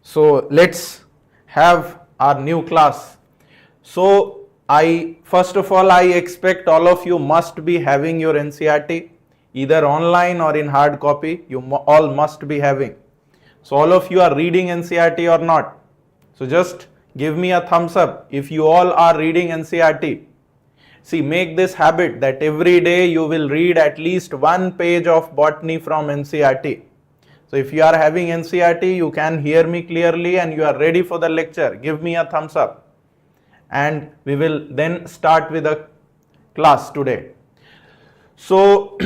So let's have our new class. So first of all, I expect all of you must be having your NCERT either online or in hard copy. You all must be having. So all of you are reading NCERT or not? So just give me a thumbs up if you all are reading NCERT. See, make this habit that every day you will read at least one page of botany from NCERT. So if you are having NCERT, you can hear me clearly and you are ready for the lecture. Give me a thumbs up. And we will then start with the class today. So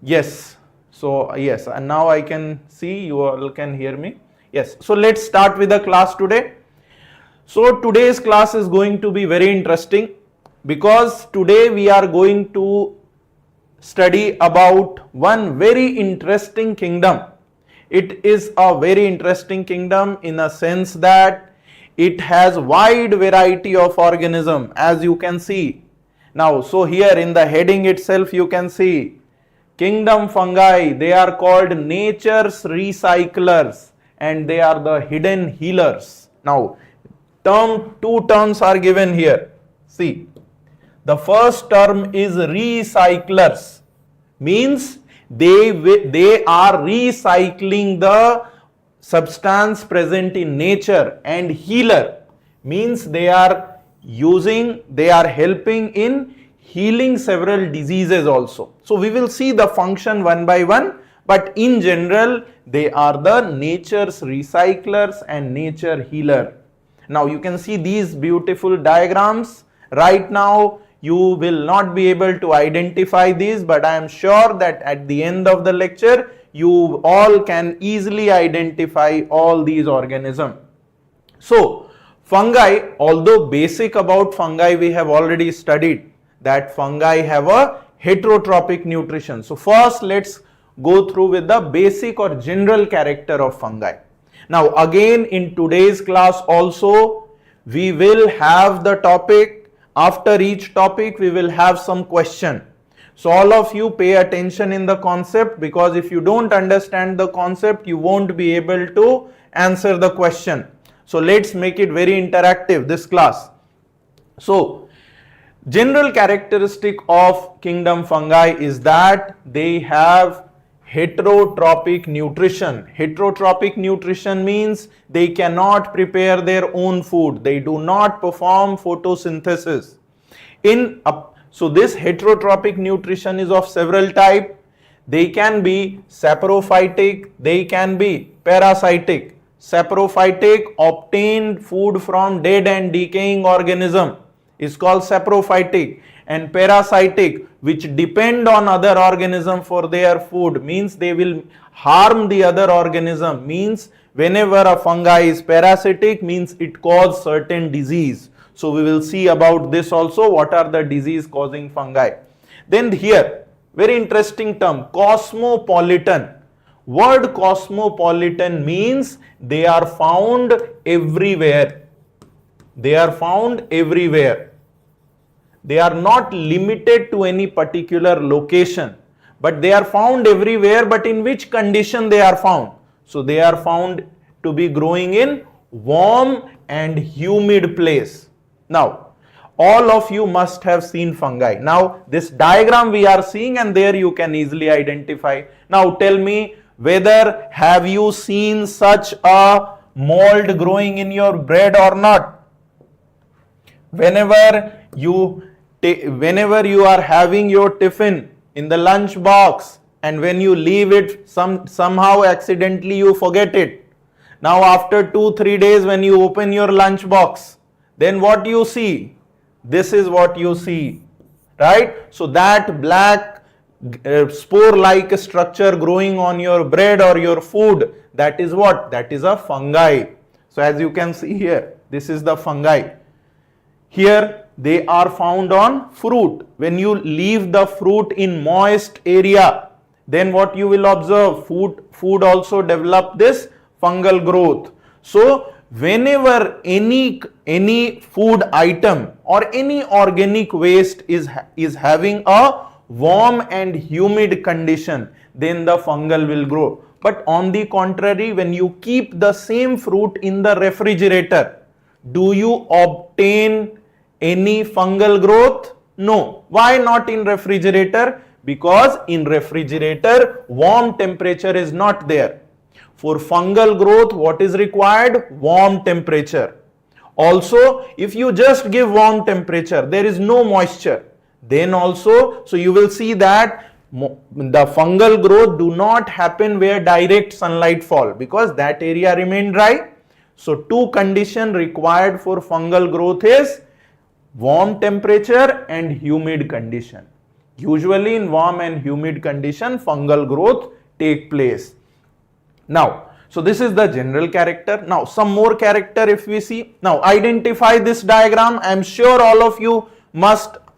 yes, and now I can see you all can hear me. Yes, so let's start with the class today. So today's class is going to be very interesting because today we are going to study about one very interesting kingdom. It is a very interesting kingdom in a sense that it has wide variety of organism, as you can see. Now, so here in the heading itself you can see kingdom fungi. They are called nature's recyclers and they are the hidden healers. Now, two terms are given here. See, the first term is recyclers, means they are recycling the substance present in nature, and healer means they are helping in healing several diseases also. So we will see the function one by one, but in general they are the nature's recyclers and nature healer. Now you can see these beautiful diagrams. Right now you will not be able to identify these, but I am sure that at the end of the lecture you all can easily identify all these organisms. So fungi, although basic about fungi we have already studied, that fungi have a heterotrophic nutrition. So first let's go through with the basic or general character of fungi. Now again in today's class also we will have the topic. After each topic we will have some question. So all of you pay attention in the concept, because if you don't understand the concept you won't be able to answer the question. So let's make it very interactive, this class. So general characteristic of kingdom fungi is that they have heterotrophic nutrition. Heterotrophic nutrition means they cannot prepare their own food. They do not perform photosynthesis. So this heterotrophic nutrition is of several types. They can be saprophytic, they can be parasitic. Saprophytic, obtained food from dead and decaying organism, is called saprophytic, and parasitic, which depend on other organism for their food, means they will harm the other organism. Means whenever a fungi is parasitic, means it causes certain disease. So we will see about this also, what are the disease causing fungi. Then here very interesting term, cosmopolitan. Word cosmopolitan means they are found everywhere. They are found everywhere. They are not limited to any particular location, but they are found everywhere. But in which condition they are found? So they are found to be growing in warm and humid place. Now all of you must have seen fungi. Now this diagram we are seeing, and there you can easily identify. Now tell me, whether have you seen such a mold growing in your bread or not? Whenever you are having your tiffin in the lunch box, and when you leave it, somehow accidentally you forget it. Now after 2-3 days when you open your lunch box, then what you see? This is what you see, right? So that black spore-like structure growing on your bread or your food, that is what? That is a fungi. So as you can see here, this is the fungi. Here they are found on fruit. When you leave the fruit in moist area, then what you will observe? Food also develop this fungal growth. So whenever any food item or any organic waste is having a warm and humid condition, then the fungal will grow. But on the contrary, when you keep the same fruit in the refrigerator, do you obtain any fungal growth? No. Why not in refrigerator? Because in refrigerator, warm temperature is not there. For fungal growth, what is required? Warm temperature. Also, if you just give warm temperature, there is no moisture. Then also, so you will see that the fungal growth do not happen where direct sunlight fall, because that area remain dry. So two conditions required for fungal growth is warm temperature and humid condition. Usually in warm and humid condition, fungal growth take place. Now, so this is the general character. Now some more character if we see. Now identify this diagram. I am sure all of you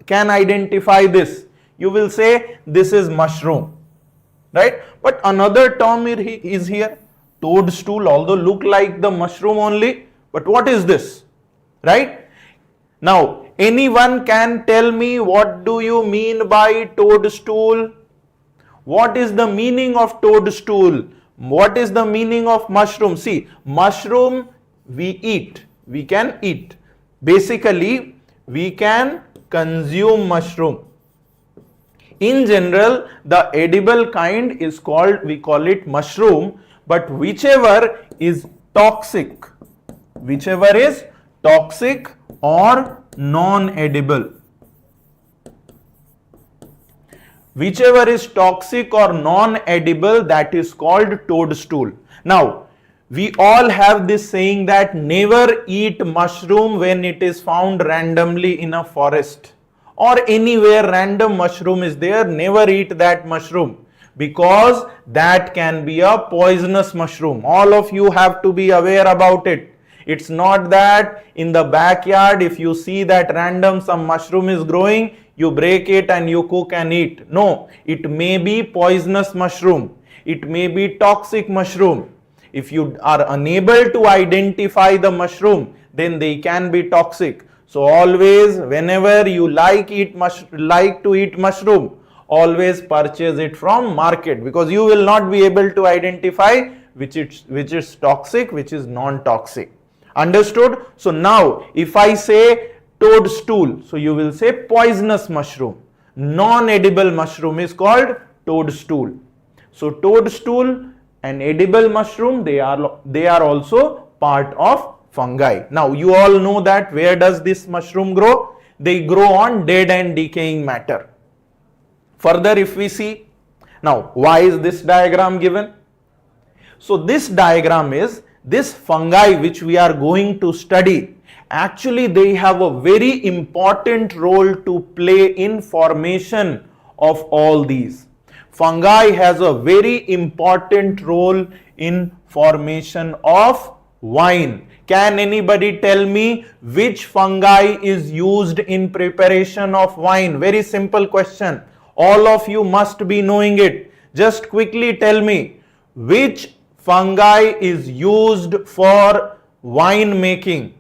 can identify this. You will say this is mushroom, right? But another term is here, toadstool, although look like the mushroom only, but what is this, right? Now anyone can tell me what do you mean by toadstool? What is the meaning of toadstool? What is the meaning of mushroom? See, mushroom we eat, we can eat. Basically, we can consume mushroom. In general, the edible kind is called, we call it mushroom, but whichever is toxic or non-edible. Whichever is toxic or non-edible, that is called toadstool. Now, we all have this saying that never eat mushroom when it is found randomly in a forest or anywhere random mushroom is there. Never eat that mushroom because that can be a poisonous mushroom. All of you have to be aware about it. It's not that in the backyard if you see that random some mushroom is growing, you break it and you cook and eat. No, it may be poisonous mushroom. It may be toxic mushroom. If you are unable to identify the mushroom, then they can be toxic. So always whenever you like to eat mushroom, always purchase it from market, because you will not be able to identify which is toxic, which is non-toxic. Understood? So now if I say toadstool, so you will say poisonous mushroom. Non-edible mushroom is called toadstool. So toadstool and edible mushroom, they are also part of fungi. Now you all know that where does this mushroom grow? They grow on dead and decaying matter. Further if we see, now why is this diagram given? So this diagram is this fungi which we are going to study. Actually they have a very important role to play in formation of all these. Fungi has a very important role in formation of wine. Can anybody tell me which fungi is used in preparation of wine? Very simple question. All of you must be knowing it. Just quickly tell me which fungi is used for wine making.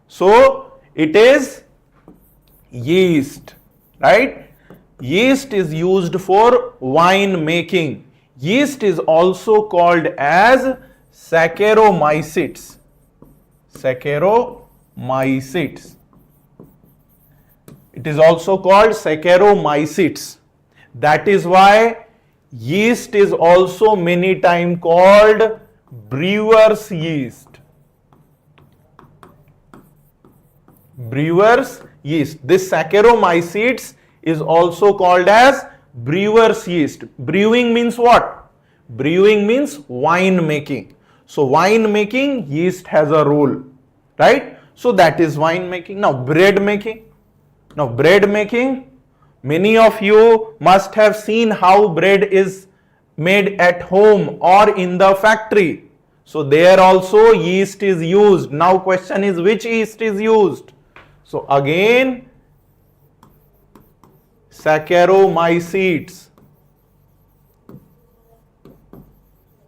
So it is yeast, right? Yeast is used for wine making. Yeast is also called as Saccharomycetes. Saccharomycetes. It is also called Saccharomycetes. That is why yeast is also many times called brewer's yeast. Brewer's yeast. This Saccharomycetes is also called as brewer's yeast. Brewing means what? Brewing means wine making. So wine making, yeast has a role, right? So that is wine making. Now bread making. Now bread making, many of you must have seen how bread is made at home or in the factory. So there also yeast is used. Now question is which yeast is used? So again Saccharomycetes.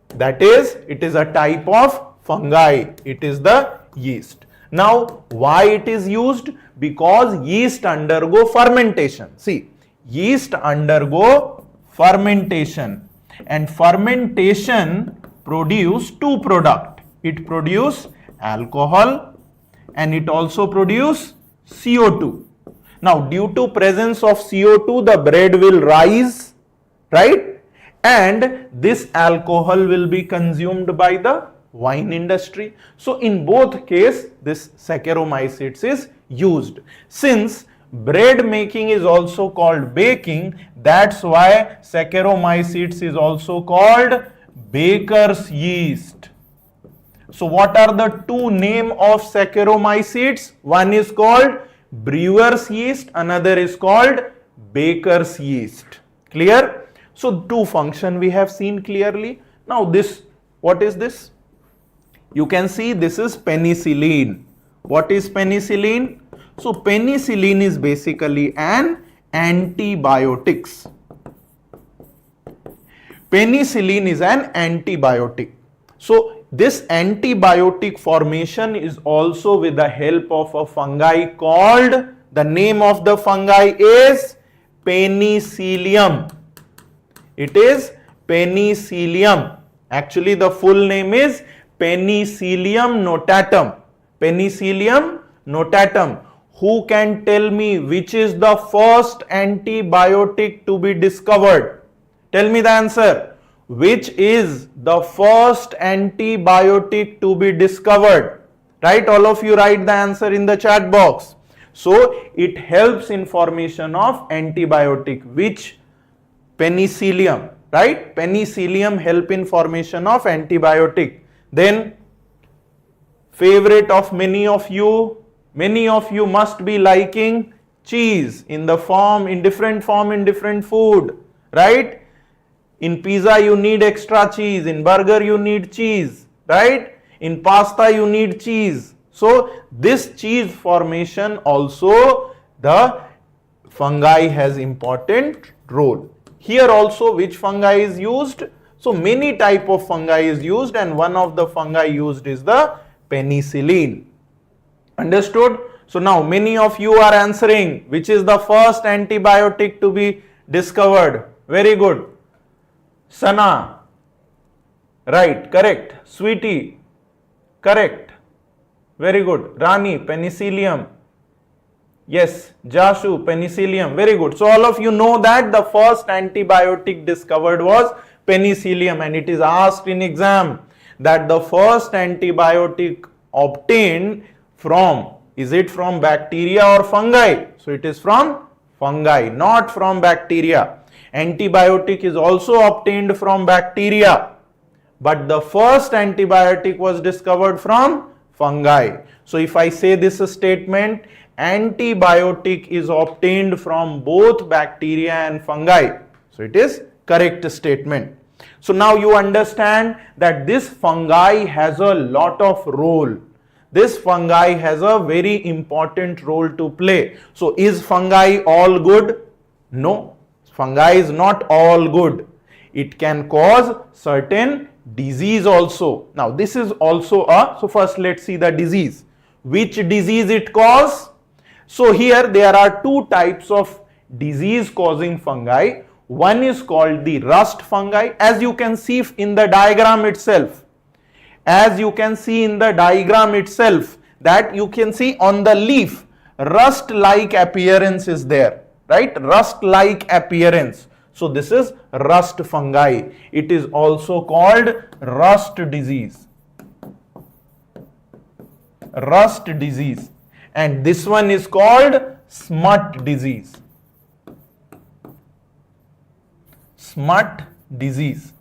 That is, it is a type of fungi. It is the yeast. Now why it is used? Because yeast undergo fermentation. See, yeast undergo fermentation, And fermentation produce two products. It produce alcohol and it also produce CO2. Now due to presence of CO2, the bread will rise, right? And this alcohol will be consumed by the wine industry. So in both cases, this Saccharomyces is used. Since bread making is also called baking, that's why Saccharomyces is also called baker's yeast. So what are the two names of Saccharomyces? One is called brewer's yeast, another is called baker's yeast. Clear? So two function we have seen clearly. Now this, what is this? You can see this is penicillin. What is penicillin? So penicillin is basically an antibiotics. Penicillin is an antibiotic. So this antibiotic formation is also with the help of a fungi called, the name of the fungi is penicillium. It is penicillium. Actually the full name is Penicillium notatum. Penicillium notatum. Who can tell me which is the first antibiotic to be discovered? Tell me the answer. Which is the first antibiotic to be discovered? Right? All of you write the answer in the chat box. So it helps in formation of antibiotic. Which? Penicillium. Right? Penicillium help in formation of antibiotic. Then favorite of many of you must be liking cheese in the form, in different food, right? In pizza you need extra cheese, in burger you need cheese, right? In pasta you need cheese. So this cheese formation also the fungi has important role. Here also which fungi is used? So many type of fungi is used and one of the fungi used is the penicillin. Understood? So now many of you are answering which is the first antibiotic to be discovered. Very good. Sana. Right, correct. Sweetie. Correct. Very good. Rani, penicillium. Yes, Jashu, penicillium. Very good. So all of you know that the first antibiotic discovered was penicillium, and it is asked in exam that the first antibiotic obtained from, is it from bacteria or fungi? So it is from fungi, not from bacteria. Antibiotic is also obtained from bacteria, but the first antibiotic was discovered from fungi. So if I say this statement, antibiotic is obtained from both bacteria and fungi, so it is correct statement. So now you understand that this fungi has a lot of role. This fungi has a very important role to play. So is fungi all good? No, fungi is not all good. It can cause certain disease also. Now this is also a, so first let's see the disease. Which disease it cause? So here there are two types of disease causing fungi. One is called the rust fungi, as you can see in the diagram itself. As you can see in the diagram itself, that you can see on the leaf, rust like appearance is there, right? Rust like appearance. So this is rust fungi. It is also called rust disease. Rust disease. And this one is called smut disease. Smut disease,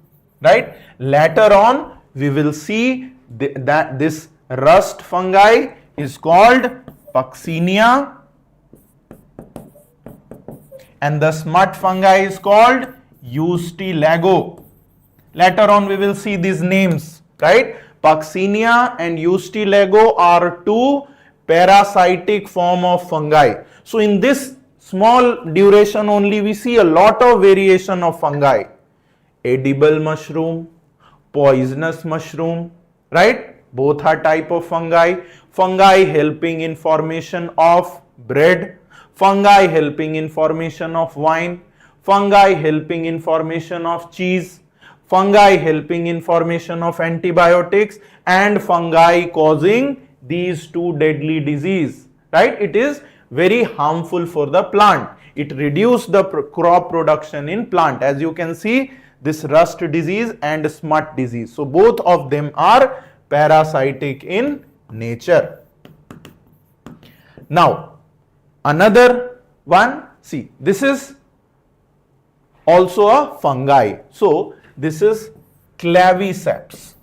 right? Later on we will see that this rust fungi is called Puccinia and the smut fungi is called Ustilago. Later on we will see these names, right? Puccinia and Ustilago are two parasitic form of fungi. So in this small duration only we see a lot of variation of fungi. Edible mushroom, poisonous mushroom, right? Both are type of fungi. Fungi helping in formation of bread, fungi helping in formation of wine, fungi helping in formation of cheese, fungi helping in formation of antibiotics, and fungi causing these two deadly diseases, right? It is very harmful for the plant. It reduces the crop production in plant. As you can see, this rust disease and smut disease. So both of them are parasitic in nature. Now, another one, see, this is also a fungi. So this is claviceps.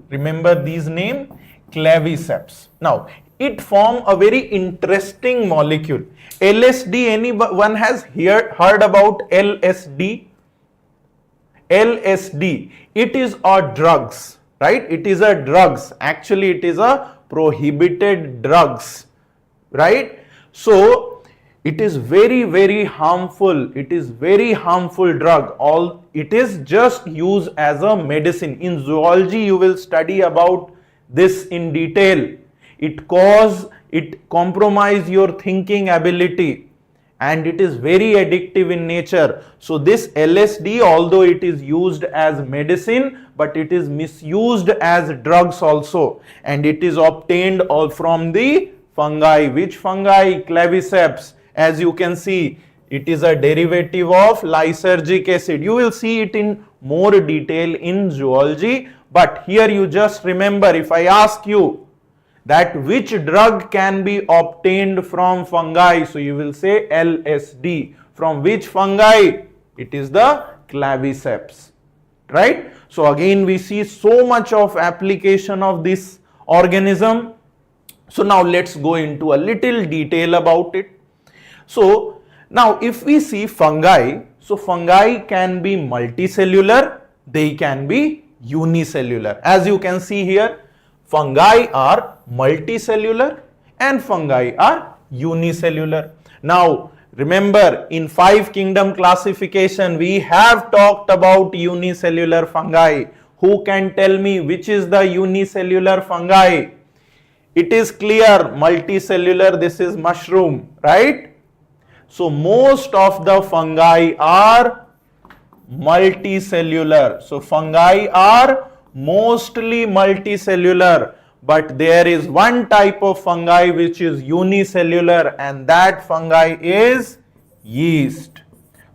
Remember these names, claviceps. Now, it form a very interesting molecule. LSD, anyone has heard about LSD? LSD, it is a drugs, right? It is a drugs. Actually, it is a prohibited drugs, right? So it is very harmful. It is very harmful drug. It is just used as a medicine. In zoology, you will study about this in detail. It compromise your thinking ability, and it is very addictive in nature. So this LSD, although it is used as medicine, but it is misused as drugs also, and it is obtained all from the fungi. Which fungi? Claviceps. As you can see, it is a derivative of lysergic acid. You will see it in more detail in zoology, but here you just remember, if I ask you that which drug can be obtained from fungi, so you will say LSD. From which fungi? It is the claviceps, right? So again we see so much of application of this organism. So now let's go into a little detail about it. So now if we see fungi, so fungi can be multicellular, they can be unicellular. As you can see here, fungi are multicellular and fungi are unicellular. Now remember, in 5 kingdom classification we have talked about unicellular fungi. Who can tell me which is the unicellular fungi? It is clear, multicellular, this is mushroom, right? So most of the fungi are multicellular. So fungi are mostly multicellular, but there is one type of fungi which is unicellular, and that fungi is yeast.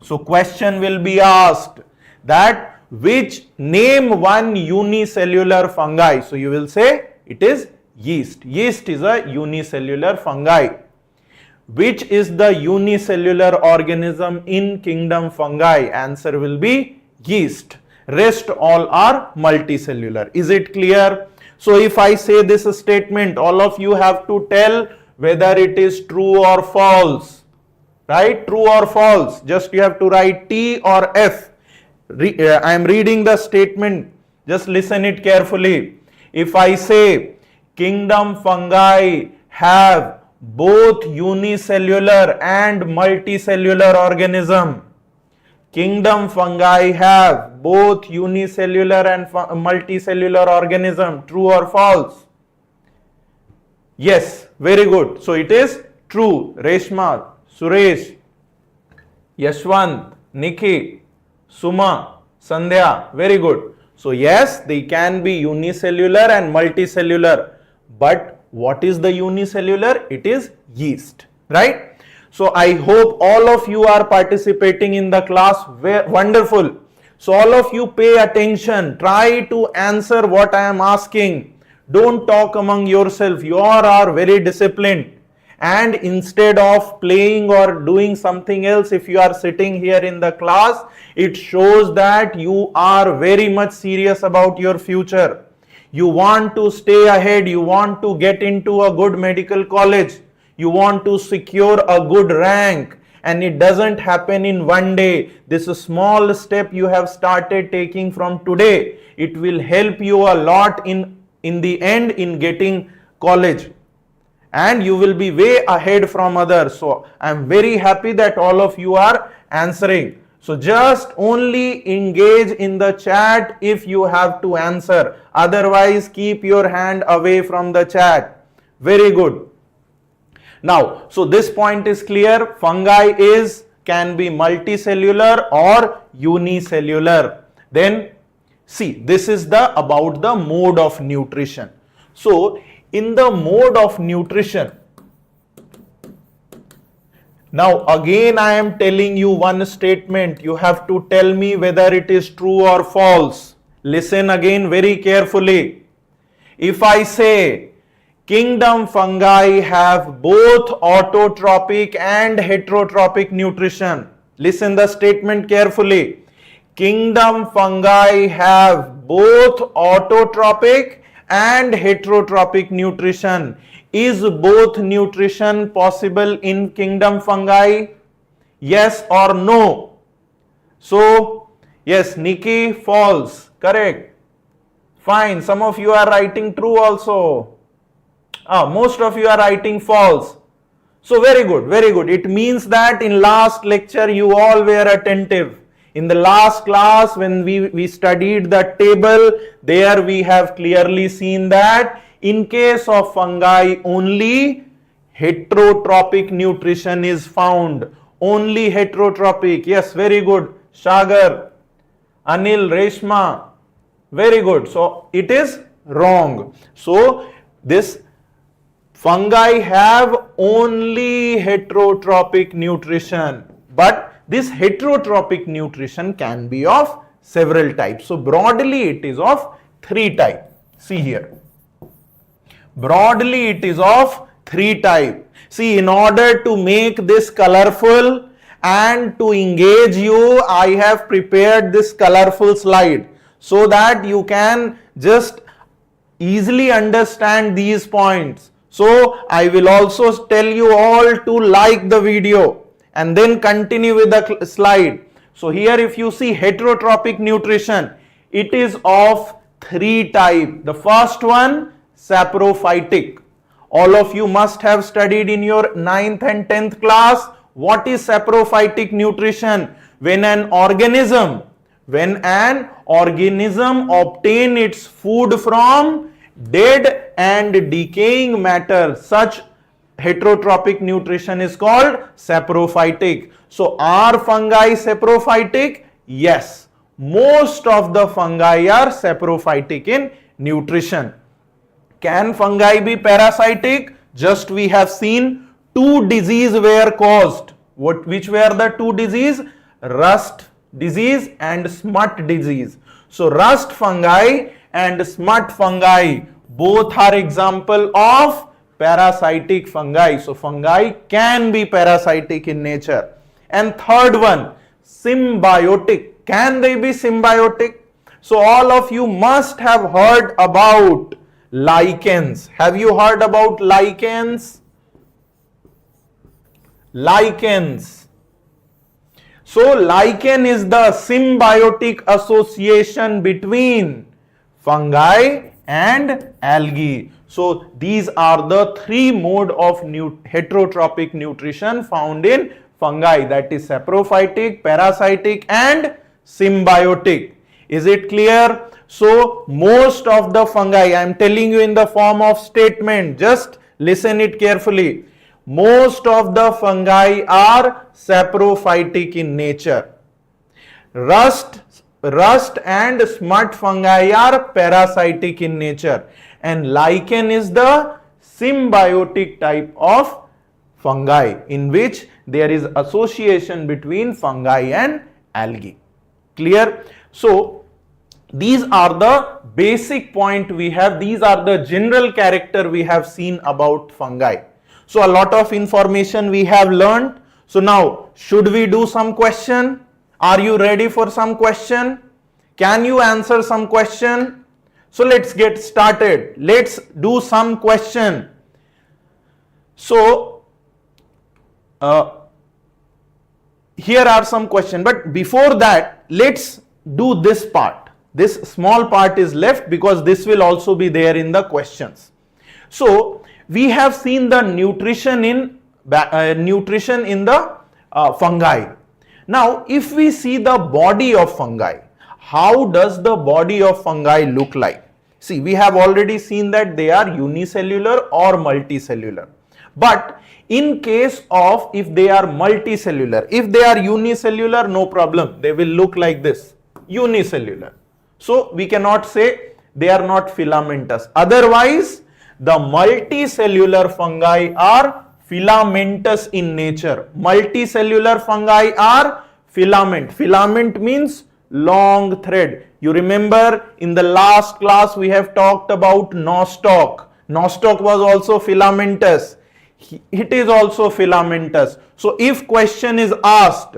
So question will be asked that which name one unicellular fungi. So you will say it is yeast. Yeast is a unicellular fungi. Which is the unicellular organism in kingdom fungi? Answer will be yeast. Rest all are multicellular. Is it clear? So if I say this statement, all of you have to tell whether it is true or false, right? True or false. Just you have to write T or F. I am reading the statement. Just listen it carefully. If I say kingdom fungi have both unicellular and multicellular organism. Kingdom fungi have both unicellular and multicellular organism. True or false? Yes, very good. So it is true. Reshma, Suresh, Yashwant, Nikki, Suma, Sandhya, very good. So yes, they can be unicellular and multicellular, but what is the unicellular? It is yeast, right? So I hope all of you are participating in the class. Wonderful. So all of you pay attention. Try to answer what I am asking. Don't talk among yourself. You all are very disciplined. And instead of playing or doing something else, if you are sitting here in the class, it shows that you are very much serious about your future. You want to stay ahead, you want to get into a good medical college, you want to secure a good rank, and it doesn't happen in one day. This small step you have started taking from today, it will help you a lot in the end in getting college, and you will be way ahead from others. So I am very happy that all of you are answering. So just only engage in the chat if you have to answer. Otherwise, keep your hand away from the chat. Very good. Now, so this point is clear. Fungi can be multicellular or unicellular. Then See, this is about the mode of nutrition. So, in the mode of nutrition, now again I am telling you one statement. You have to tell me whether it is true or false. Listen again very carefully. If I say kingdom fungi have both autotrophic and heterotrophic nutrition, listen the statement carefully. Kingdom fungi have both autotrophic and heterotrophic nutrition. Is both nutrition possible in kingdom fungi? Yes or no? So, yes, Nikki, false. Correct. Fine. Some of you are writing true also. Most of you are writing false. So, very good, very good. It means that in last lecture you all were attentive. In the last class when we studied the table, there we have clearly seen that in case of fungi only heterotrophic nutrition is found. Only heterotrophic. Yes, very good. Shagar, Anil, Reshma. Very good. So it is wrong. So this fungi have only heterotrophic nutrition, but this heterotrophic nutrition can be of several types. So broadly it is of 3 types. See here. Broadly it is of 3 types. See, in order to make this colorful and to engage you, I have prepared this colorful slide so that you can just easily understand these points. So I will also tell you all to like the video and then continue with the slide. So here if you see heterotrophic nutrition, it is of 3 types. The first one, saprophytic. All of you must have studied in your 9th and 10th class. What is saprophytic nutrition? When an organism obtain its food from dead and decaying matter, such heterotrophic nutrition is called saprophytic. So are fungi saprophytic? Yes. Most of the fungi are saprophytic in nutrition. Can fungi be parasitic? Just we have seen 2 diseases were caused. Which were the 2 diseases? Rust disease and smut disease. So rust fungi and smut fungi both are example of parasitic fungi. So fungi can be parasitic in nature. And third one, symbiotic. Can they be symbiotic? So all of you must have heard about lichens. Have you heard about lichens? Lichens. So lichen is the symbiotic association between fungi and algae. So these are the 3 modes of heterotrophic nutrition found in fungi, that is saprophytic, parasitic and symbiotic. Is it clear? So most of the fungi, I am telling you in the form of statement, just listen it carefully. Most of the fungi are saprophytic in nature. Rust and smut fungi are parasitic in nature, and lichen is the symbiotic type of fungi in which there is association between fungi and algae. Clear? So these are the basic point we have. These are the general character we have seen about fungi. So a lot of information we have learned. So now should we do some question? Are you ready for some question? Can you answer some question? So let's get started. Let's do some question. So here are some questions, but before that let's do this part. This small part is left because this will also be there in the questions. So we have seen the nutrition in the fungi. Now if we see the body of fungi, how does the body of fungi look like? See, we have already seen that they are unicellular or multicellular. But in case of if they are multicellular, if they are unicellular, no problem, they will look like this, unicellular. So we cannot say they are not filamentous. Otherwise, the multicellular fungi are filamentous in nature. Multicellular fungi are filament. Filament means long thread. You remember in the last class we have talked about nostoc. Nostoc was also filamentous. It is also filamentous. So if question is asked,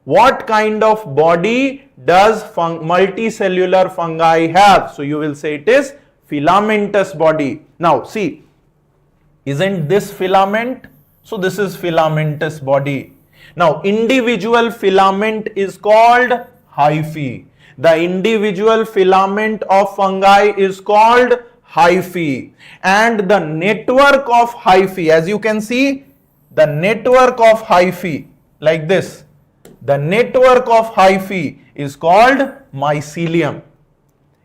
what kind of body does multicellular fungi have? So you will say it is filamentous body. Now see, isn't this filament? So this is filamentous body. Now individual filament is called hyphae. The individual filament of fungi is called hyphae, and the network of hyphae, as you can see, the network of hyphae like this, the network of hyphae is called mycelium.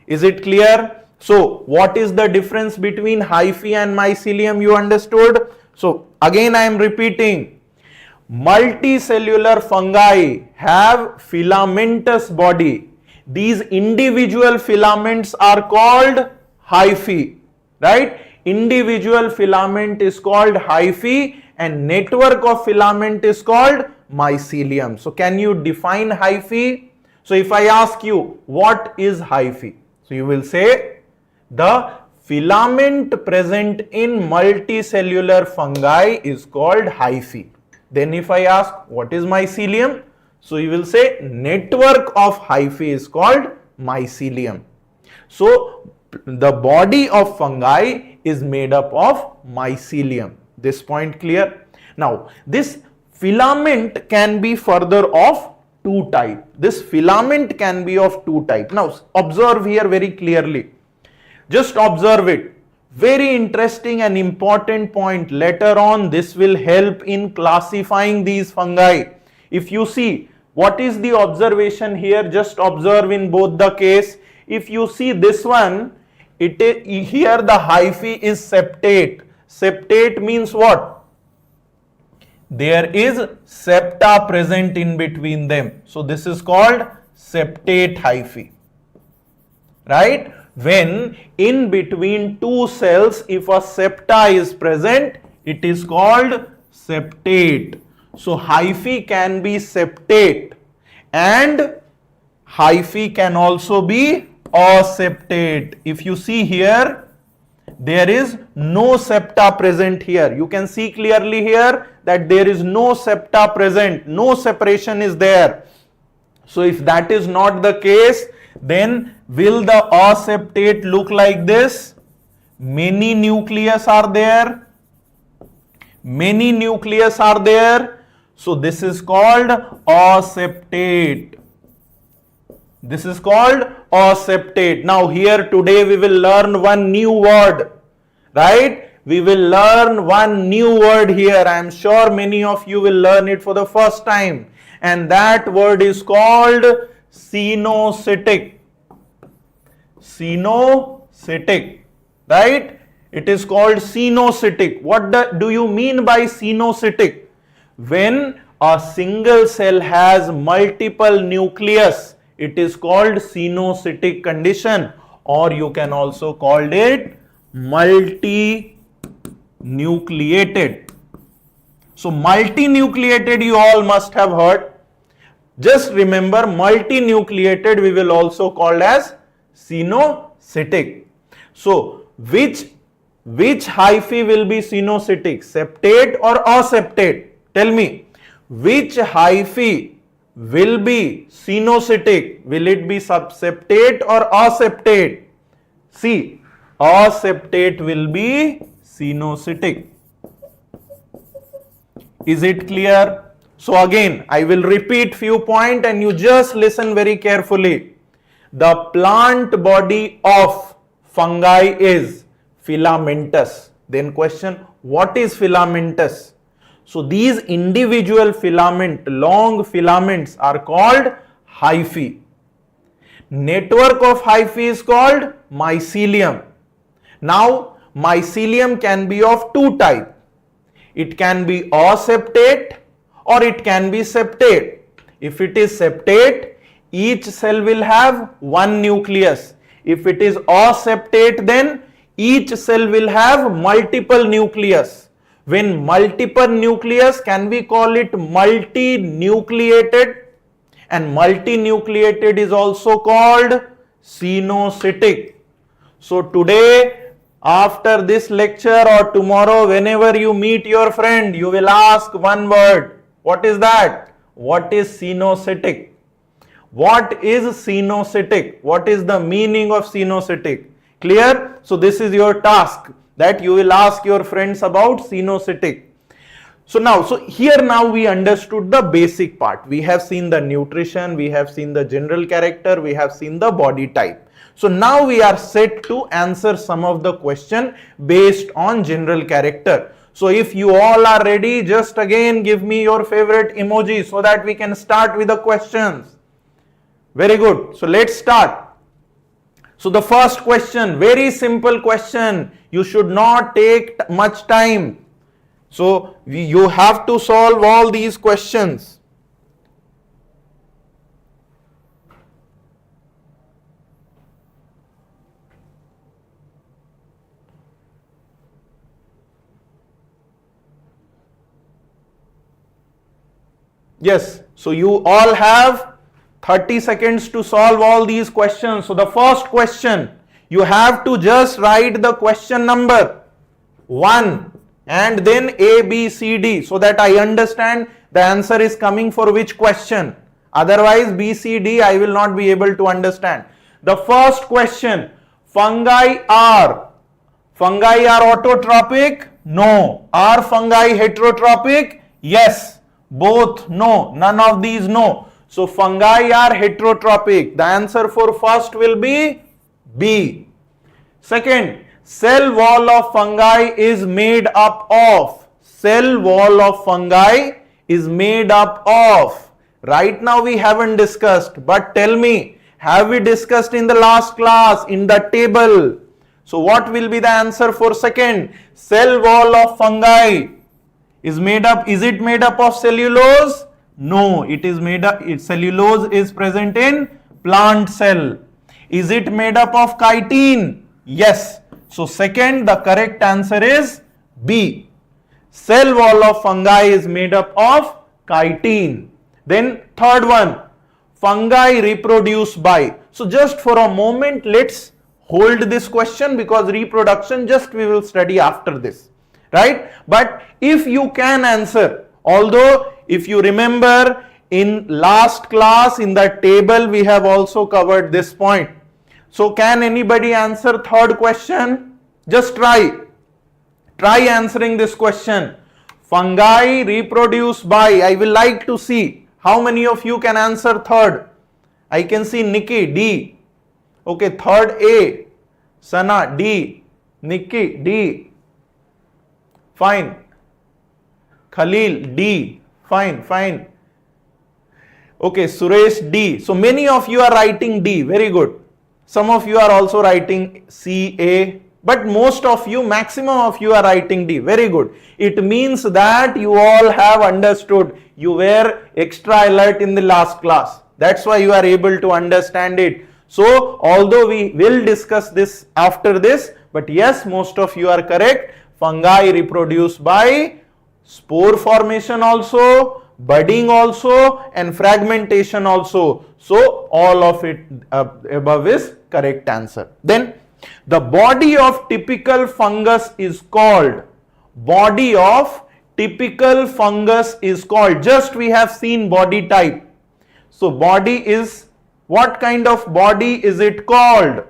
Is it clear? So what is the difference between hyphae and mycelium? You understood? So again I am repeating, multicellular fungi have filamentous body. These individual filaments are called hyphae, right? Individual filament is called hyphae and network of filament is called mycelium. So can you define hyphae? So if I ask you what is hyphae, so you will say the filament present in multicellular fungi is called hyphae. Then if I ask what is mycelium, so you will say network of hyphae is called mycelium. So the body of fungi is made up of mycelium. This point clear? Now this filament can be further of two types. This filament can be of two types. Now observe here very clearly. Just observe it. Very interesting and important point. Later on this will help in classifying these fungi. If you see, what is the observation here? Just observe in both the case. If you see this one, it is here the hyphae is septate. Septate means what? There is septa present in between them. So this is called septate hyphae. Right? When in between two cells, if a septa is present, it is called septate. So hyphae can be septate and hyphae can also be aseptate. If you see here, there is no septa present here. You can see clearly here that there is no septa present, no separation is there. So if that is not the case, then will the aseptate look like this? Many nucleus are there. Many nucleus are there. So this is called aseptate. This is called aseptate. Now here today we will learn one new word, right? We will learn one new word here. I am sure many of you will learn it for the first time. And that word is called cenocytic. Cenocytic, right? It is called cenocytic. What do you mean by cenocytic? When a single cell has multiple nucleus, it is called cenocytic condition, or you can also call it multinucleated. So multinucleated you all must have heard. Just remember, multinucleated we will also call as cenocytic. So which hyphae will be cenocytic, septate or aseptate? Tell me, which hyphae will be cenocytic? Will it be septate or aseptate? See, aseptate will be cenocytic. Is it clear? So again, I will repeat few points and you just listen very carefully. The plant body of fungi is filamentous. Then question, what is filamentous? So these individual filament, long filaments are called hyphae. Network of hyphae is called mycelium. Now mycelium can be of two types. It can be aseptate or it can be septate. If it is septate, each cell will have one nucleus. If it is aseptate, then each cell will have multiple nucleus. When multiple nucleus, can we call it multinucleated? And multinucleated is also called cenocytic. So today, after this lecture or tomorrow, whenever you meet your friend, you will ask one word. What is that? What is cenocytic? What is cenocytic? What is the meaning of cenocytic? Clear? So this is your task, that you will ask your friends about cenocytic. So here we understood the basic part. We have seen the nutrition, we have seen the general character, we have seen the body type. So now we are set to answer some of the question based on general character. So if you all are ready, just again give me your favorite emoji so that we can start with the questions. Very good. So let's start. So the first question, very simple question. You should not take much time. So you have to solve all these questions. Yes, so you all have 30 seconds to solve all these questions. So the first question, you have to just write the question number 1 and then A, B, C, D, so that I understand the answer is coming for which question. Otherwise B, C, D I will not be able to understand. The first question, fungi are autotrophic? No. Are fungi heterotrophic? Yes. Both? No. None of these? No. So fungi are heterotrophic. The answer for first will be B. Second, cell wall of fungi is made up of. Cell wall of fungi is made up of. Right now we haven't discussed, but tell me, have we discussed in the last class in the table? So what will be the answer for second? Cell wall of fungi is made up. Is it made up of cellulose? No, it is made up. Cellulose is present in plant cell. Is it made up of chitin? Yes. So second, the correct answer is B. Cell wall of fungi is made up of chitin. Then third one, fungi reproduce by. So just for a moment, let's hold this question, because reproduction just we will study after this, right? But if you can answer, although if you remember in last class in the table we have also covered this point. So can anybody answer third question? Just try answering this question. Fungi reproduce by. I will like to see how many of you can answer third. I can see Nikki, D. Okay, third A. Sana, D. Nikki, D. Fine. Khalil, D. Fine. Okay, Suresh, D. So many of you are writing D. Very good. Some of you are also writing C, A. But most of you, maximum of you are writing D. Very good. It means that you all have understood. You were extra alert in the last class. That's why you are able to understand it. So, although we will discuss this after this, but yes, most of you are correct. Fungi reproduce by spore formation also, budding also, and fragmentation also. So, all of it above is correct answer. Then, the body of typical fungus is called. Body of typical fungus is called. Just we have seen body type. So, body is, what kind of body is it called?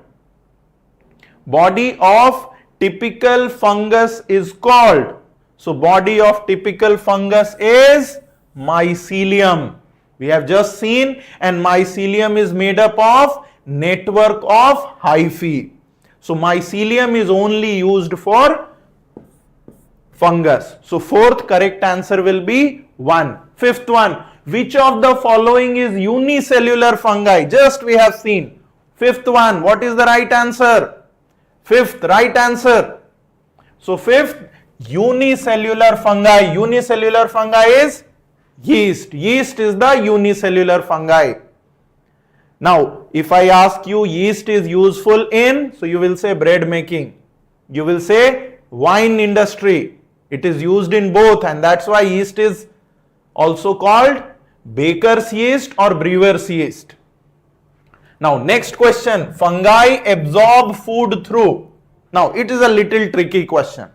Body of typical fungus is called. So, body of typical fungus is mycelium. We have just seen, and mycelium is made up of network of hyphae. So, mycelium is only used for fungus. So, fourth correct answer will be 1. Fifth one, which of the following is unicellular fungi? Just we have seen. Fifth one, what is the right answer? Fifth right answer. So, fifth, unicellular fungi. Unicellular fungi is yeast. Yeast is the unicellular fungi. Now, if I ask you yeast is useful in, so you will say bread making. You will say wine industry. It is used in both, and that's why yeast is also called baker's yeast or brewer's yeast. Now, next question, fungi absorb food through. Now, it is a little tricky question.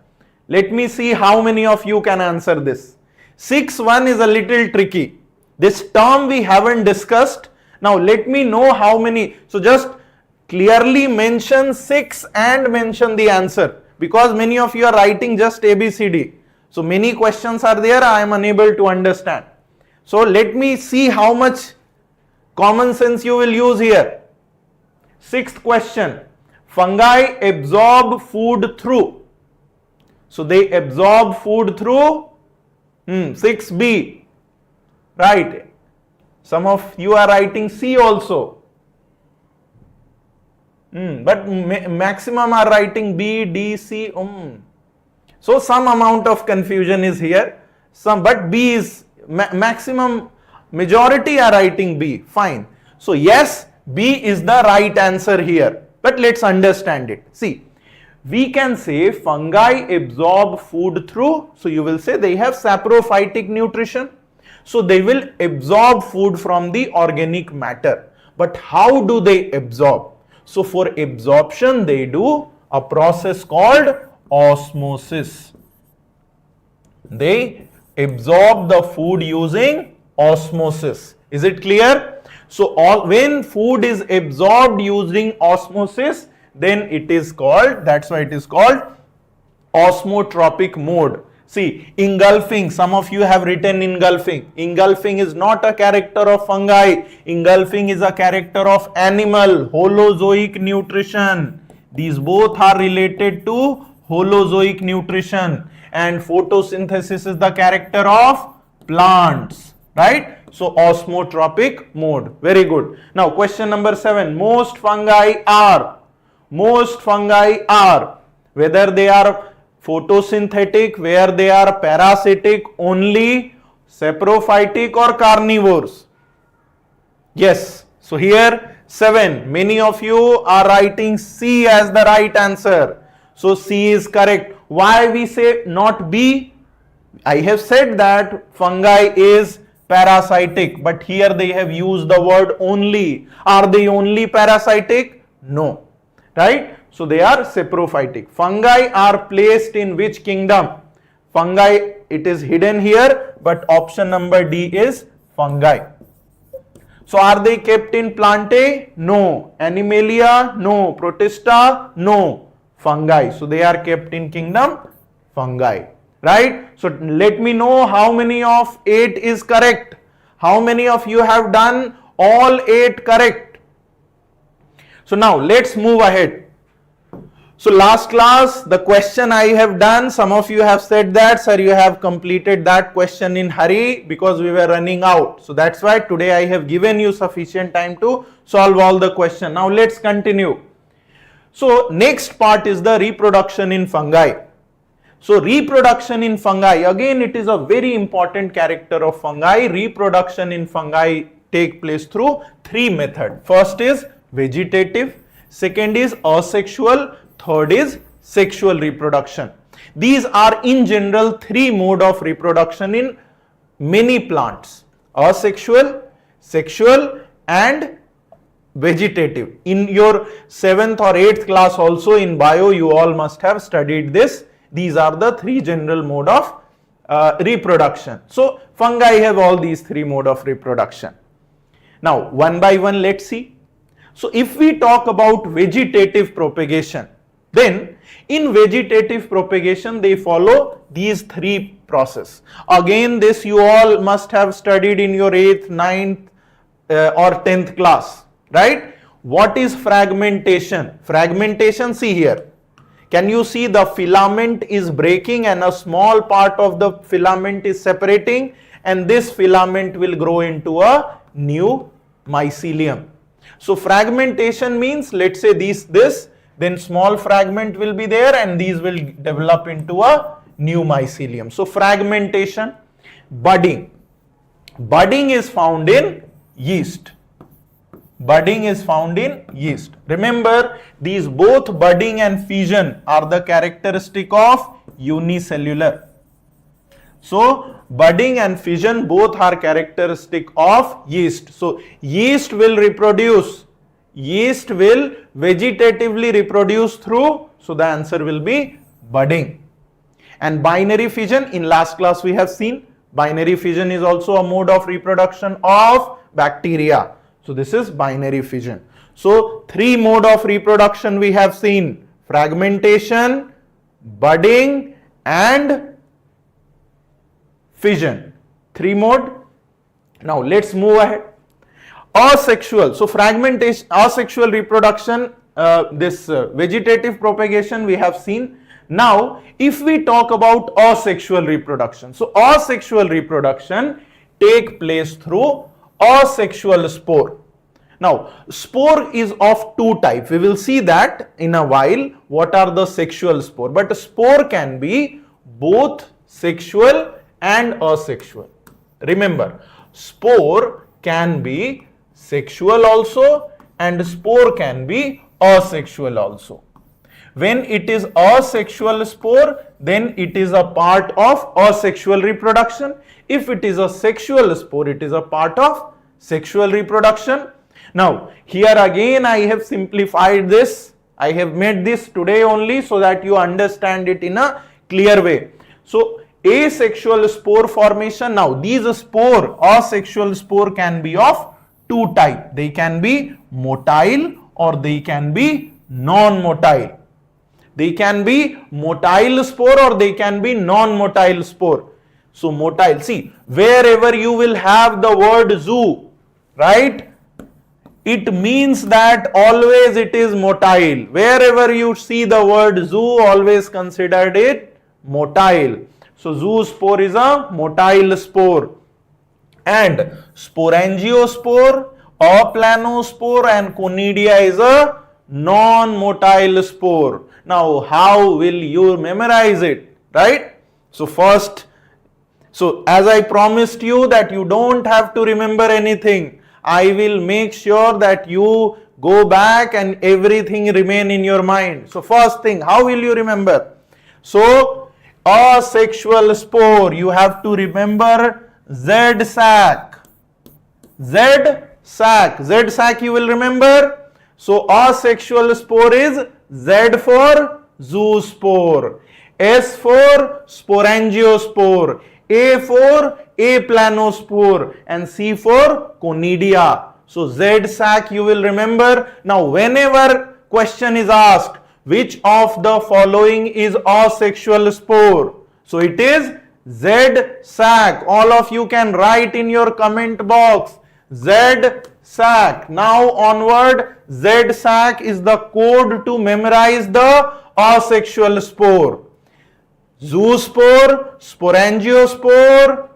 Let me see how many of you can answer this. 6-1 is a little tricky. This term we haven't discussed. Now, let me know how many. So, just clearly mention 6 and mention the answer, because many of you are writing just ABCD. So, many questions are there, I am unable to understand. So, let me see how much common sense you will use here. 6th question, fungi absorb food through. So, they absorb food through 6B, right? Some of you are writing C also, but maximum are writing B, D, C. So, some amount of confusion is here. But B is maximum, majority are writing B, fine. So, yes, B is the right answer here, but let's understand it. See, we can say fungi absorb food through, so you will say they have saprophytic nutrition. So, they will absorb food from the organic matter. But how do they absorb? So, for absorption, they do a process called osmosis. They absorb the food using osmosis. Is it clear? So, when food is absorbed using osmosis, then it is called, that's why it is called osmotropic mode. See, engulfing, some of you have written engulfing. Engulfing is not a character of fungi. Engulfing is a character of animal, holozoic nutrition. These both are related to holozoic nutrition, and photosynthesis is the character of plants, right? So, osmotropic mode. Very good. Now, question number 7. Most fungi are, whether they are photosynthetic, where they are parasitic only, saprophytic or carnivores? Yes. So, here 7. Many of you are writing C as the right answer. So, C is correct. Why we say not B? I have said that fungi is parasitic, but here they have used the word only. Are they only parasitic? No. Right? So, they are saprophytic. Fungi are placed in which kingdom? Fungi, it is hidden here, but option number D is fungi. So, are they kept in Plantae? No. Animalia? No. Protista? No. Fungi. So, they are kept in kingdom fungi. Right? So, let me know how many of 8 is correct. How many of you have done all 8 correct? So, now let's move ahead. So, last class, the question I have done, some of you have said that, sir, you have completed that question in hurry because we were running out. So, that's why today I have given you sufficient time to solve all the question. Now, let's continue. So, next part is the reproduction in fungi. So, reproduction in fungi, again it is a very important character of fungi. Reproduction in fungi take place through 3 methods. First is vegetative, second is asexual, third is sexual reproduction. These are in general 3 modes of reproduction in many plants: asexual, sexual and vegetative. In your 7th or 8th class also in bio, you all must have studied this. These are the 3 general modes of reproduction. So, fungi have all these 3 modes of reproduction. Now, one by one let's see. So, if we talk about vegetative propagation, then in vegetative propagation they follow these 3 processes. Again, this you all must have studied in your 8th, 9th or 10th class, right? What is fragmentation? Fragmentation, see here. Can you see the filament is breaking and a small part of the filament is separating, and this filament will grow into a new mycelium. So, fragmentation means, let's say this, then small fragment will be there and these will develop into a new mycelium. So, fragmentation. Budding. Budding is found in yeast. Budding is found in yeast. Remember, these both budding and fission are the characteristic of unicellular. So, budding and fission both are characteristic of yeast. So, yeast will reproduce. Yeast will vegetatively reproduce through. So, the answer will be budding. And binary fission, in last class we have seen, binary fission is also a mode of reproduction of bacteria. So, this is binary fission. So, three mode of reproduction we have seen: fragmentation, budding and fission. Three mode. Now, let's move ahead. Asexual. So, fragmentation, asexual reproduction, vegetative propagation we have seen. Now, if we talk about asexual reproduction, so asexual reproduction take place through asexual spore. Now, spore is of two types. We will see that in a while, what are the sexual spore. But spore can be both sexual and asexual. Remember, spore can be sexual also and spore can be asexual also. When it is asexual spore, then it is a part of asexual reproduction. If it is a sexual spore, it is a part of sexual reproduction. Now, here again I have simplified this. I have made this today only so that you understand it in a clear way. So, asexual spore formation. Now, these spore, asexual spore can be of two types. They can be motile or they can be non-motile. They can be motile spore or they can be non-motile spore. So, motile, see, wherever you will have the word zoo, right, it means that always it is motile. Wherever you see the word zoo, always consider it motile. So, zoospore is a motile spore. And sporangiospore, aplanospore and conidia is a non-motile spore. Now, how will you memorize it, right? So, first, as I promised you that you don't have to remember anything, I will make sure that you go back and everything remain in your mind. So, first thing, how will you remember? So, asexual spore, you have to remember Z sac. Z sac you will remember. So, asexual spore is Z for zoospore, S for sporangiospore, A for aplanospore and C for conidia. So, Z sac you will remember. Now, whenever question is asked, which of the following is asexual spore? So, it is Z sac. All of you can write in your comment box Z sac. Now onward, Z sac is the code to memorize the asexual spore. Zoospore, sporangiospore,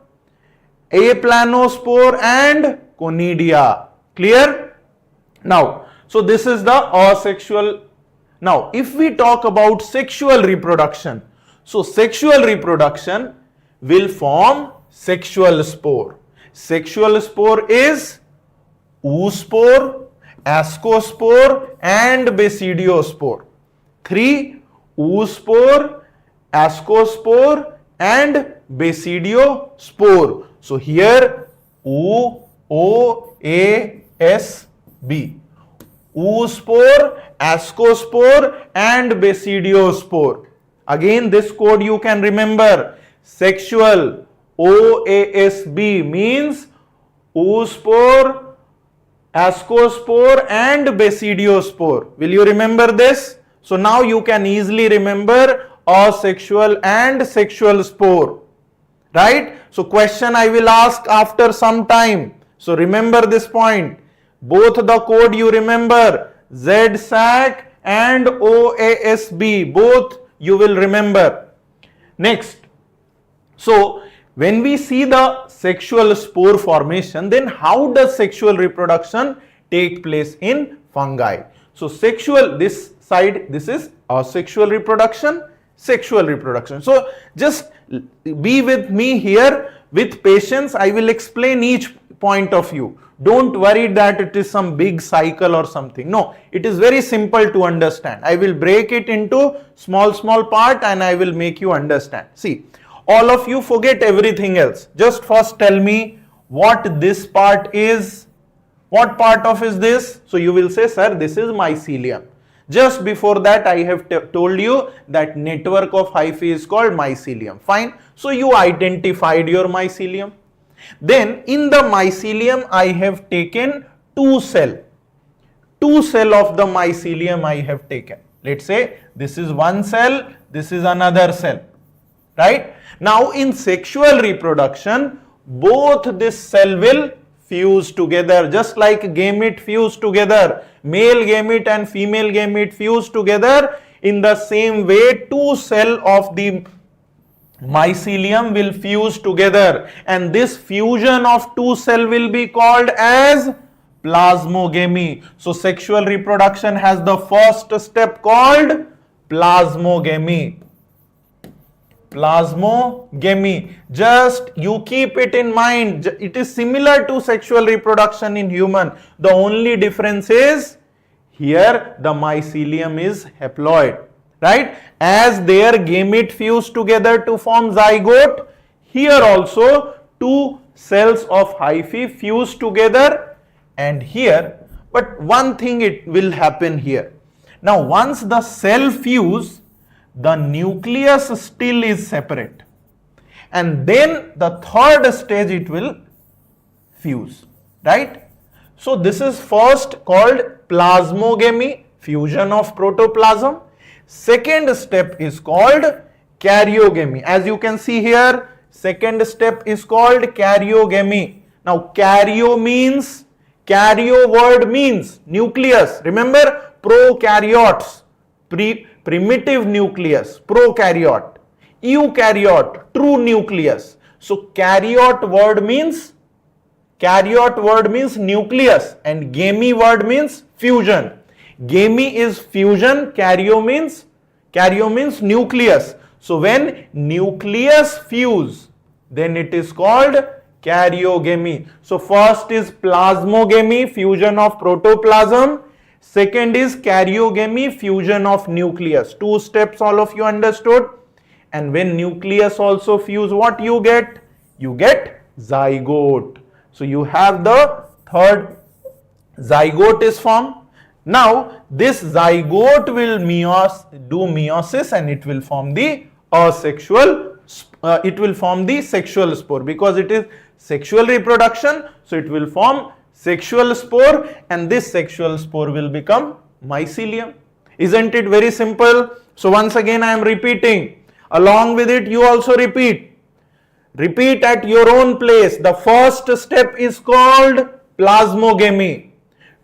aplanospore and conidia. Clear? Now, so this is the asexual. Now, if we talk about sexual reproduction, so sexual reproduction will form sexual spore. Sexual spore is oospore, ascospore and basidiospore. 3 oospore, ascospore and basidiospore. So here O, A, S, B. Oospore, ascospore and basidiospore. Again, this code you can remember. Sexual OASB means oospore, ascospore and basidiospore. Will you remember this? So now you can easily remember asexual and sexual spore. Right? So question I will ask after some time. So remember this point. Both the code you remember, Z sac and OASB, both you will remember. Next. So when we see the sexual spore formation, then how does sexual reproduction take place in fungi? So sexual, this side, this is asexual reproduction, sexual reproduction. So just be with me here with patience. I will explain each point of view. Don't worry that it is some big cycle or something. No, it is very simple to understand. I will break it into small part and I will make you understand. See, all of you forget everything else. Just first tell me what this part is. What part of is this? So you will say, sir, this is mycelium. Just before that, I have told you that network of hyphae is called mycelium. Fine. So you identified your mycelium. Then in the mycelium, I have taken two cell. Two cell of the mycelium I have taken. Let's say this is one cell, this is another cell. Right? Now in sexual reproduction, both this cell will fuse together, just like gamete fuse together. Male gamete and female gamete fuse together. In the same way, two cell of the mycelium will fuse together, and this fusion of two cell will be called as plasmogamy. So sexual reproduction has the first step called plasmogamy. Plasmogamy. Just you keep it in mind. It is similar to sexual reproduction in human. The only difference is here the mycelium is haploid. Right? As their gamete fuse together to form zygote, here also two cells of hyphae fuse together, and here, but one thing it will happen here. Now once the cell fuse, the nucleus still is separate, and then the third stage it will fuse, right? So this is first called plasmogamy, fusion of protoplasm. Second step is called karyogamy. As you can see here, second step is called karyogamy. Now karyo word means nucleus. Remember, prokaryotes, primitive nucleus, prokaryote, eukaryote, true nucleus. So karyote word means nucleus, and gamy word means fusion. Gamy is fusion, karyo means nucleus. So when nucleus fuse, then it is called karyogamy. So first is plasmogamy, fusion of protoplasm. Second is karyogamy, fusion of nucleus. Two steps all of you understood. And when nucleus also fuse, what you get? You get zygote. So you have the third zygote is formed. Now this zygote will do meiosis, and it will form the sexual spore, because it is sexual reproduction. So it will form sexual spore, and this sexual spore will become mycelium. Isn't it very simple? So once again I am repeating. Along with it you also repeat. Repeat at your own place. The first step is called plasmogamy.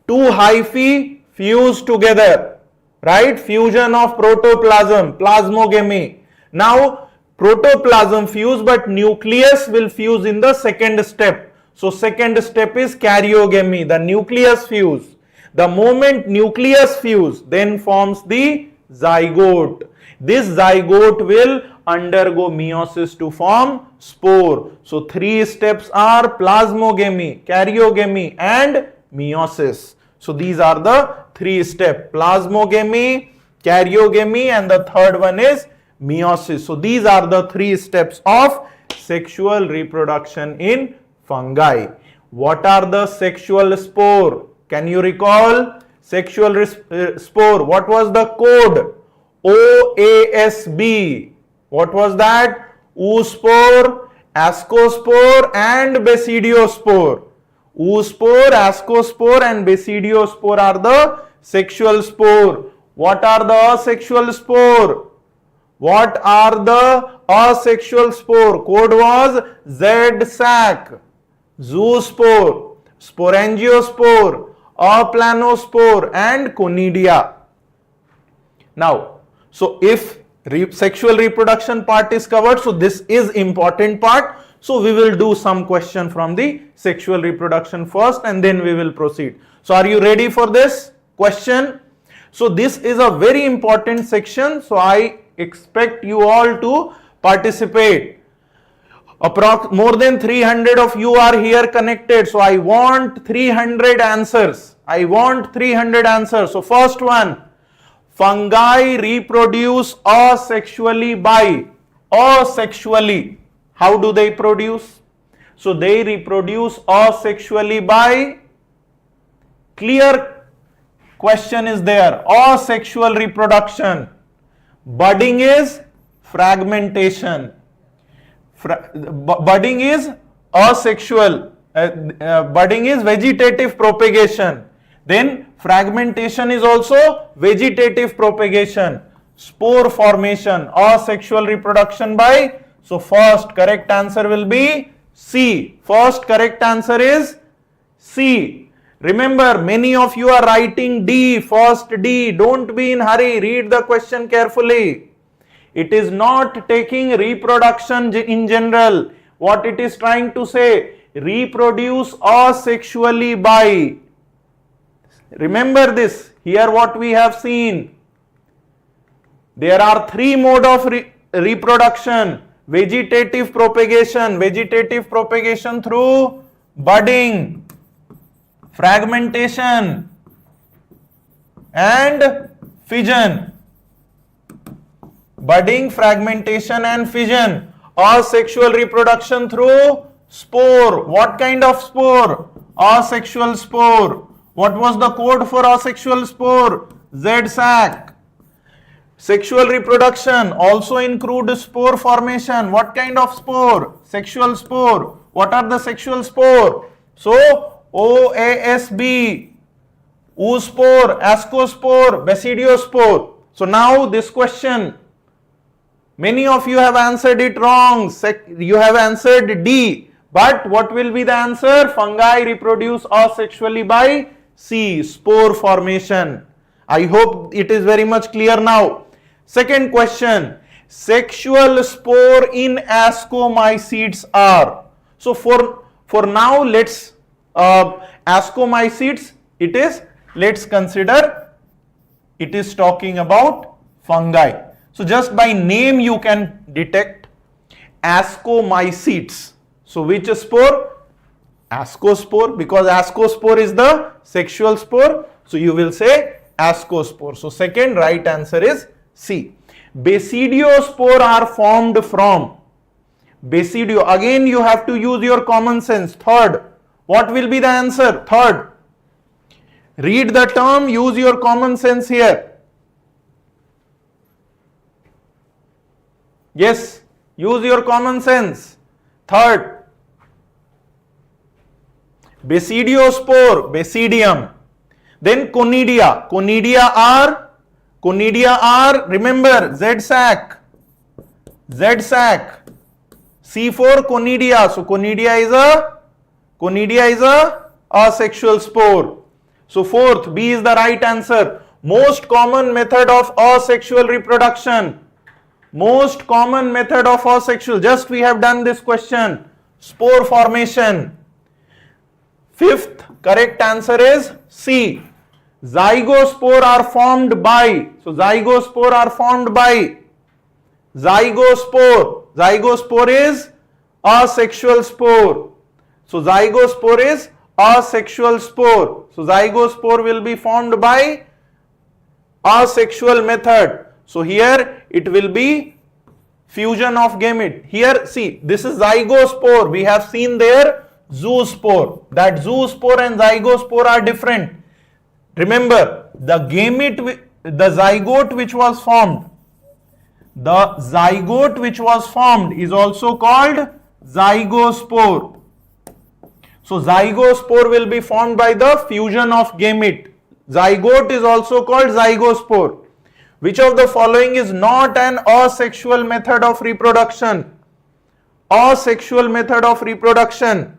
Two hyphae fuse together, right? Fusion of protoplasm, plasmogamy. Now protoplasm fuse, but nucleus will fuse in the second step. So second step is karyogamy, the nucleus fuse. The moment nucleus fuse, then forms the zygote. This zygote will undergo meiosis to form spore. So three steps are plasmogamy, karyogamy, and meiosis. So these are the three steps: plasmogamy, karyogamy, and the third one is meiosis. So these are the three steps of sexual reproduction in fungi. What are the sexual spore? Can you recall? Sexual spore. What was the code? OASB. What was that? Oospore, ascospore, and basidiospore. Oospore, ascospore, and basidiospore are the sexual spore. What are the asexual spore? What are the asexual spore? Code was Z-sac, zoospore, sporangiospore, aplanospore, and conidia. Now, so if sexual reproduction part is covered, so this is important part. So we will do some question from the sexual reproduction first, and then we will proceed. So are you ready for this question? So this is a very important section. So I expect you all to participate. More than 300 of you are here connected. So I want 300 answers. I want 300 answers. So first one, fungi reproduce asexually by. Asexually. How do they produce? So they reproduce asexually by, clear question is there, asexual reproduction. Budding is fragmentation. Budding is asexual. Budding is vegetative propagation. Then fragmentation is also vegetative propagation. Spore formation, asexual reproduction by. So first correct answer will be C. First correct answer is C. Remember, many of you are writing D, first D. Don't be in hurry. Read the question carefully. It is not taking reproduction in general. What it is trying to say, reproduce asexually by. Remember this. Here what we have seen. There are three modes of reproduction. Vegetative propagation through budding, fragmentation and fission. Budding, fragmentation and fission. Asexual reproduction through spore. What kind of spore? Asexual spore. What was the code for asexual spore? Z-sac. Sexual reproduction also include spore formation. What kind of spore? Sexual spore. What are the sexual spore? So OASB, oospore, ascospore, basidiospore. So now this question, many of you have answered it wrong. You have answered D. But what will be the answer? Fungi reproduce asexually by C, spore formation. I hope it is very much clear now. Second question, sexual spore in ascomycetes are. So for now, let's ascomycetes, let's consider it is talking about fungi. So just by name you can detect ascomycetes. So which spore? Ascospore, because ascospore is the sexual spore. So you will say ascospore. So second right answer is C. Basidiospore are formed from. Basidio, again you have to use your common sense. Third, what will be the answer? Third, read the term, use your common sense here. Yes, use your common sense. Third, Basidiospore, Basidium. Then Conidia. Conidia are, remember, Z-sac. Z-sac. C4 Conidia. So Conidia is a asexual spore. So fourth, B is the right answer. Most common method of asexual reproduction. Most common method of asexual. Just we have done this question. Spore formation. Fifth correct answer is C. Zygospore are formed by. So zygospore are formed by. Zygospore. Zygospore is asexual spore. So zygospore is asexual spore. So zygospore will be formed by asexual method. So here it will be fusion of gamete. Here see, this is zygospore. We have seen there zoospore. That zoospore and zygospore are different. Remember, the gamete, the zygote which was formed, is also called zygospore. So zygospore will be formed by the fusion of gamete. Zygote is also called zygospore. Which of the following is not an asexual method of reproduction? Asexual method of reproduction.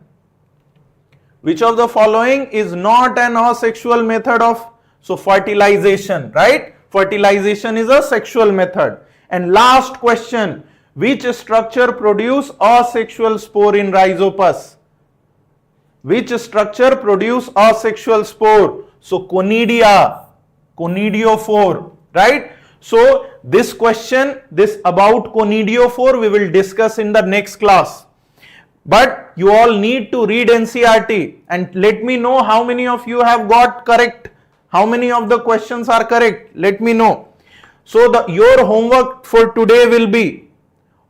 Which of the following is not an asexual method of, so fertilization, right? Fertilization is a sexual method. And last question, which structure produce asexual spore in Rhizopus? Which structure produce asexual spore? So Conidia, conidiophore, right? So this question, this about conidiophore we will discuss in the next class. But you all need to read NCERT and let me know how many of you have got correct. How many of the questions are correct? Let me know. So your homework for today will be,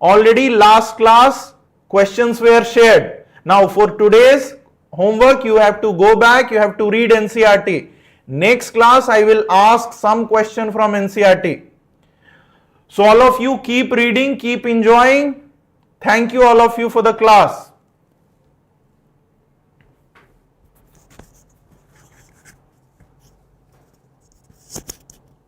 already last class questions were shared. Now for today's homework you have to go back, you have to read NCERT. Next class I will ask some question from NCERT. So all of you keep reading, keep enjoying. Thank you all of you for the class.